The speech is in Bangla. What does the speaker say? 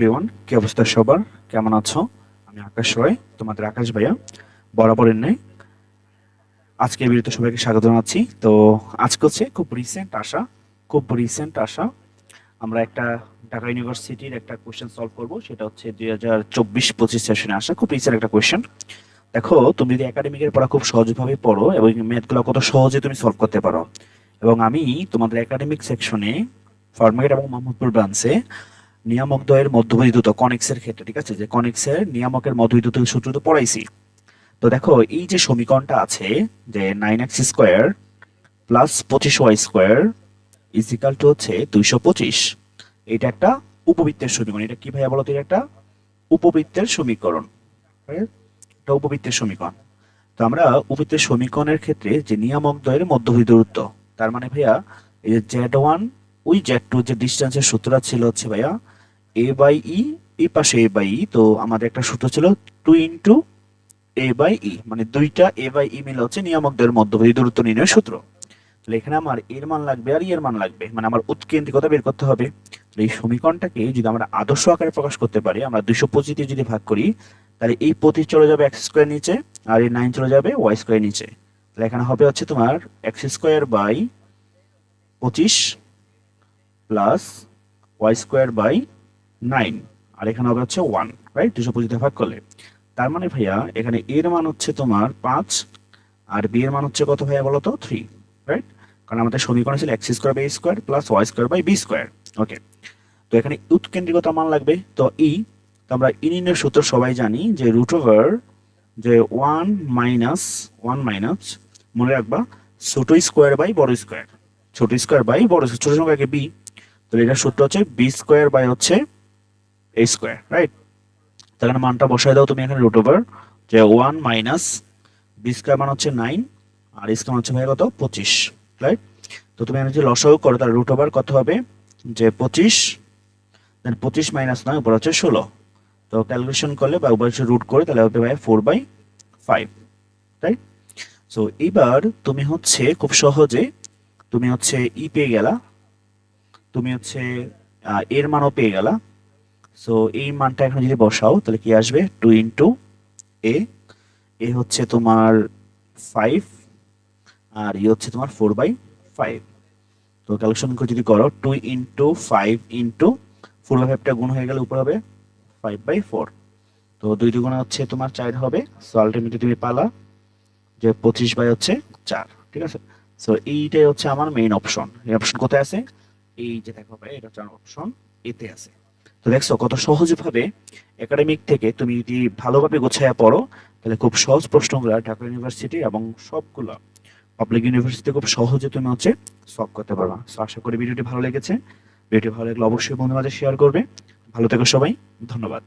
এভরিওয়ান, কি অবস্থা সবার? কেমন আছো? আমি আকাশ রয়, তোমাদের আকাশ ভাইয়া। বরাবরের নেই, আজকে এই ভিডিওতে সবাইকে স্বাগত জানাচ্ছি। তো আজকে হচ্ছে খুব রিসেন্ট আসা আমরা একটা ঢাকা ইউনিভার্সিটির একটা কোশ্চেন সলভ করব। সেটা হচ্ছে 2024-25 সেশনে আসা খুব রিসেন্ট একটা কোশ্চেন। দেখো, তুমি যদি একাডেমিকের পড়া খুব সহজভাবে পড়ো এবং ম্যাথগুলো কত সহজে তুমি সলভ করতে পারো, এবং আমি তোমাদের একাডেমিক সেকশনে ফার্মগেট এবং মোহাম্মদপুর ব্রাঞ্চে নিয়ামক দ্বয়ের মধ্যবর্তী দ্রুত কনিক্সের ক্ষেত্রে, ঠিক আছে, যে কনিক্সের নিয়ামকের মধ্যবর্তী দ্রুত সূত্র তো পড়াইছি। তো দেখো, এই যে সমীকরণটা আছে, যে 9x² plus 25y² is equal two হচ্ছে 225, এটা একটা উপবৃত্তের সমীকরণ। এটা কি ভাইয়া বলো তো? এটা একটা উপবৃত্তের সমীকরণ, right? এটা উপবৃত্তের সমীকরণ। তো আমরা উপবৃত্তের সমীকরণের ক্ষেত্রে যে নিয়ামক দ্বয়ের মধ্যবর্তী দূরত্ব, তার মানে ভাইয়া এই যে Z1 ওই Z2 যে ডিস্টেন্সের সূত্রটা ছিল হচ্ছে ভাইয়া A/E, এই পাশে A/E, তো আমাদের একটা সূত্র ছিল 2 × A/E, মানে দুইটা A/E মিলে হচ্ছে নিয়ামক দ্বয়ের মধ্যবর্তী দূরত্ব নির্ণয়ের সূত্র। তাহলে এখানে আমার এর মান লাগবে আর এর মান লাগবে, মানে আমার উৎকেন্দ্রিকতা বের করতে হবে। তাহলে এই সমীকরণটাকে যদি আমরা আদর্শ আকারে প্রকাশ করতে পারি, আমরা 225 দিয়ে যদি ভাগ করি, তাহলে এই 25 চলে যাবে x² নিচে, আর এই 9 চলে যাবে y² নিচে। তাহলে এখানে হবে হচ্ছে তোমার x² / 25 প্লাস y²/9, আর এখানে হবে হচ্ছে 1, রাইট? 225 দিয়ে ভাগ করলে, তার মানে ভাইয়া এখানে এর মান হচ্ছে তোমার 5, আর বি এর মান হচ্ছে কত ভাইয়া বলো তো? 3, রাইট? কারণ আমাদের সমীকরণ ছিল x² / a² প্লাস y²/b²। ওকে, তো এখানে উৎকেন্দ্রিকতা মান লাগবে। তো তো আমরা নির্ণয়ের সূত্র সবাই জানি, যে রুট ওভার যে 1 - 1 মনে রাখবা, ছোট স্কোয়ার বাই বড় স্কোয়ার, ছোট স্কোয়ার বাই বড় স্কোয়ার, ছোট সংখ্যাকে বি। তো এটার সূত্র হচ্ছে b² / রাইট? তাহলে মানটা বসায় দাও তুমি এখানে, রুট ওভার যে 1 - b² মান হচ্ছে 9, আর স্কোয়ার মান হচ্ছে ভাই কত? 25, রাইট? তো তুমি এখানে যদি লসাগু করো, তাহলে রুট ওভার কত হবে? যে 25, দেন 25 - 9, উপর হচ্ছে 16। তো ক্যালকুলেশন করলে বা উপর রুট করে, তাহলে হবে ভাই 4/5, রাইট? সো এইবার তুমি হচ্ছে খুব সহজে তুমি হচ্ছে পেয়ে গেলা, তুমি হচ্ছে এর মানও পেয়ে গেলা। সো এই মানটা এখন যদি বসাও, তাহলে কি আসবে? 2 × এ হচ্ছে তোমার 5, আর হচ্ছে তোমার 4/5। তো ক্যালকুলেশন করে যদি করো, 2 × 5 × 4/5টা গুণ হয়ে গেলে উপর হবে 5/4। তো 2 × 2 হচ্ছে তোমার 4 হবে। সো আলটিমেটলি তুমি পালা যে 25/4, ঠিক আছে? সো এইটাই হচ্ছে আমার মেইন অপশন। এই অপশন কোথায় আছে? এই যে দেখো ভাই, এটা হচ্ছে অপশন এতে আছে। তো দেখছো কত সহজভাবে একাডেমিক থেকে তুমি যদি ভালোভাবে গোছায়া পড়ো, তাহলে খুব সহজ প্রশ্নগুলো ঢাকা ইউনিভার্সিটি এবং সবগুলো পাবলিক ইউনিভার্সিটি খুব সহজে তুমি হচ্ছে সলভ করতে পারবা। সো আশা করি ভিডিওটি ভালো লেগেছে। ভিডিওটি ভালো লাগলে অবশ্যই বন্ধুদের মাঝে শেয়ার করবে। ভালো থেকো সবাই, ধন্যবাদ।